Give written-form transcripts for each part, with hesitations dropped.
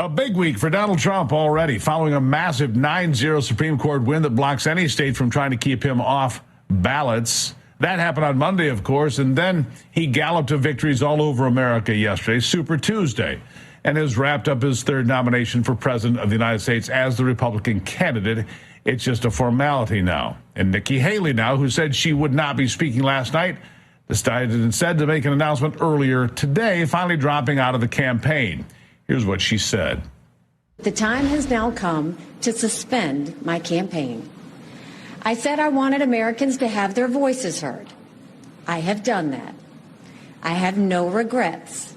A big week for Donald Trump already, following a massive 9-0 Supreme Court win that blocks any state from trying to keep him off ballots. That happened on Monday, of course, and then he galloped to victories all over America yesterday, Super Tuesday, and has wrapped up his third nomination for president of the United States as the Republican candidate. It's just a formality now. And Nikki Haley now, who said she would not be speaking last night, decided instead to make an announcement earlier today, finally dropping out of the campaign. Here's what she said. The time has now come to suspend my campaign. I said I wanted Americans to have their voices heard. I have done that. I have no regrets.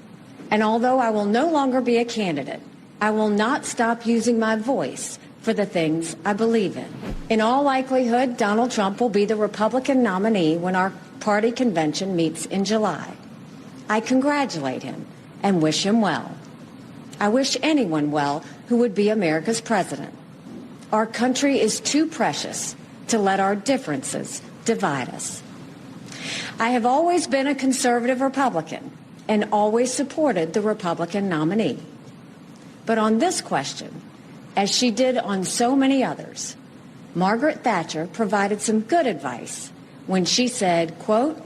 And although I will no longer be a candidate, I will not stop using my voice for the things I believe in. In all likelihood, Donald Trump will be the Republican nominee when our party convention meets in July. I congratulate him and wish him well. I wish anyone well who would be America's president. Our country is too precious to let our differences divide us. I have always been a conservative Republican and always supported the Republican nominee. But on this question, as she did on so many others, Margaret Thatcher provided some good advice when she said, quote,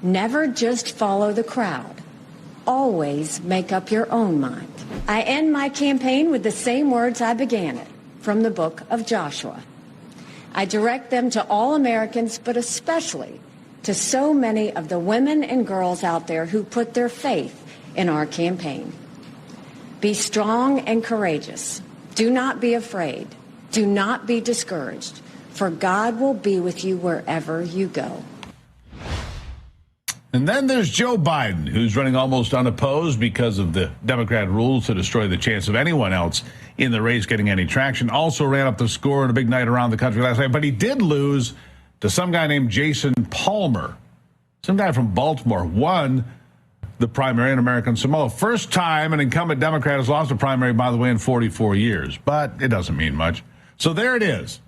"Never just follow the crowd. Always make up your own mind." I end my campaign with the same words I began it, from the book of Joshua. I direct them to all Americans, but especially to so many of the women and girls out there who put their faith in our campaign. Be strong and courageous. Do not be afraid. Do not be discouraged, for God will be with you wherever you go. And then there's Joe Biden, who's running almost unopposed because of the Democrat rules to destroy the chance of anyone else in the race getting any traction. Also ran up the score in a big night around the country last night, but he did lose to some guy named Jason Palmer. Some guy from Baltimore won the primary in American Samoa. First time an incumbent Democrat has lost a primary, by the way, in 44 years, but it doesn't mean much. So there it is.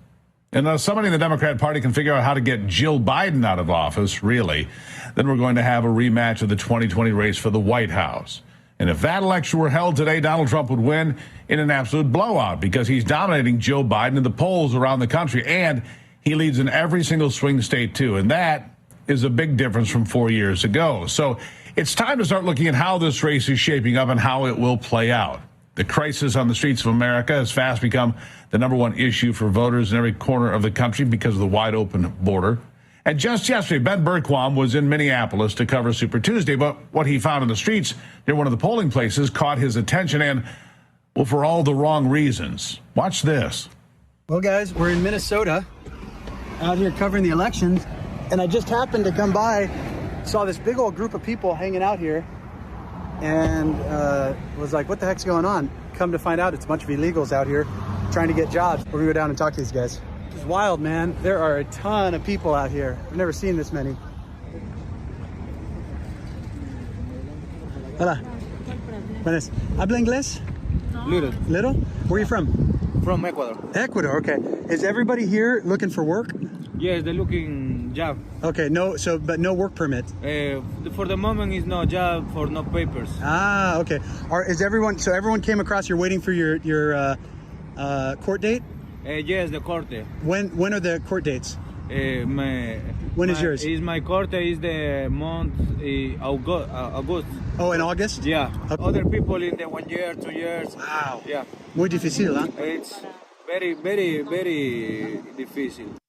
And somebody in the Democrat Party can figure out how to get Jill Biden out of office, really, then we're going to have a rematch of the 2020 race for the White House. And if that election were held today, Donald Trump would win in an absolute blowout because he's dominating Joe Biden in the polls around the country. And he leads in every single swing state, too. And that is a big difference from 4 years ago. So it's time to start looking at how this race is shaping up and how it will play out. The crisis on the streets of America has fast become the number one issue for voters in every corner of the country because of the wide open border. And just yesterday, Ben Bergquam was in Minneapolis to cover Super Tuesday, but what he found in the streets near one of the polling places caught his attention, and, well, for all the wrong reasons. Watch this. Well, guys, we're in Minnesota, out here covering the elections, and I just happened to come by, saw this big old group of people hanging out here, and was like, what the heck's going on? Come to find out, it's a bunch of illegals out here trying to get jobs. We're gonna go down and talk to these guys. It's wild, man. There are a ton of people out here. I've never seen this many. Hola. Buenas. ¿Habla inglés? Little. Little? Where are you from? From Ecuador. Ecuador, okay. Is everybody here looking for work? Yes, they're looking job. Okay, but no work permit. For the moment, is no job for no papers. Ah, okay. So everyone came across, you're waiting for your court date? Yes, the corte. When are the court dates? When is yours? My corte is the month August. Oh, in August? Yeah. Okay. Other people in the 1 year, 2 years. Wow. Yeah. Muy difícil, huh? It's very, very, very difficult.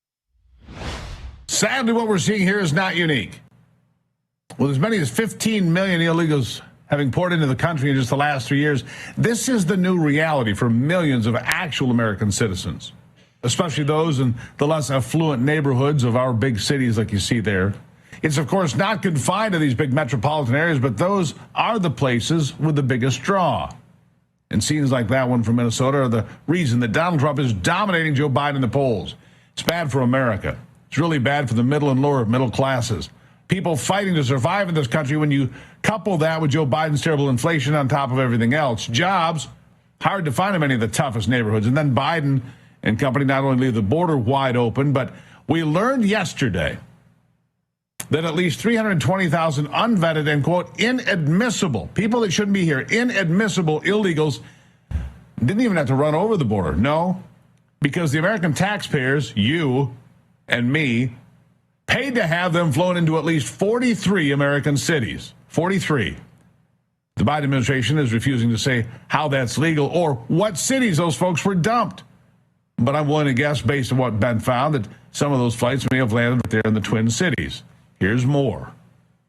Sadly, what we're seeing here is not unique. With as many as 15 million illegals having poured into the country in just the last 3 years, this is the new reality for millions of actual American citizens, especially those in the less affluent neighborhoods of our big cities like you see there. It's, of course, not confined to these big metropolitan areas, but those are the places with the biggest draw. And scenes like that one from Minnesota are the reason that Donald Trump is dominating Joe Biden in the polls. It's bad for America. It's really bad for the middle and lower middle classes. People fighting to survive in this country. When you couple that with Joe Biden's terrible inflation on top of everything else, jobs, hard to find in many of the toughest neighborhoods. And then Biden and company not only leave the border wide open, but we learned yesterday that at least 320,000 unvetted and, quote, inadmissible, people that shouldn't be here, inadmissible illegals didn't even have to run over the border. No, because the American taxpayers, you and me, paid to have them flown into at least 43 American cities. 43. The Biden administration is refusing to say how that's legal or what cities those folks were dumped. But I'm willing to guess, based on what Ben found, that some of those flights may have landed there in the Twin Cities. Here's more.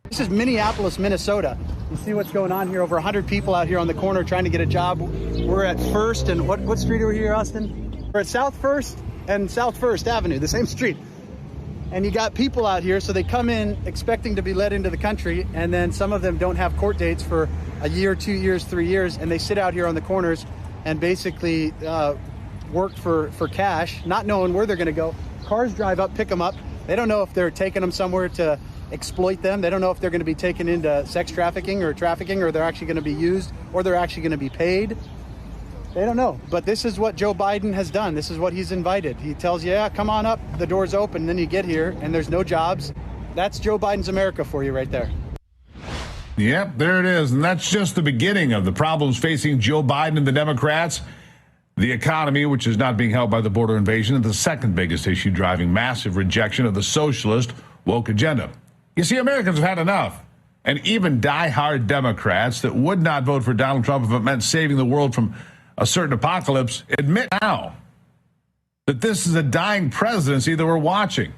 This is Minneapolis, Minnesota. You see what's going on here? Over 100 people out here on the corner trying to get a job. We're at First and what street are we here, Austin? We're at South First and South First Avenue, the same street. And you got people out here, so they come in expecting to be let into the country, and then some of them don't have court dates for a year, 2 years, 3 years, and they sit out here on the corners and basically work for cash, not knowing where they're going to go. Cars drive up, pick them up. They don't know if they're taking them somewhere to exploit them. They don't know if they're going to be taken into sex trafficking, or they're actually going to be used, or they're actually going to be paid. They don't know. But this is what Joe Biden has done. This is what he's invited. He tells you, yeah, come on up. The door's open. And then you get here and there's no jobs. That's Joe Biden's America for you right there. Yep, there it is. And that's just the beginning of the problems facing Joe Biden and the Democrats. The economy, which is not being helped by the border invasion, is the second biggest issue driving massive rejection of the socialist woke agenda. You see, Americans have had enough. And even diehard Democrats that would not vote for Donald Trump if it meant saving the world from a certain apocalypse admit now that this is a dying presidency that we're watching.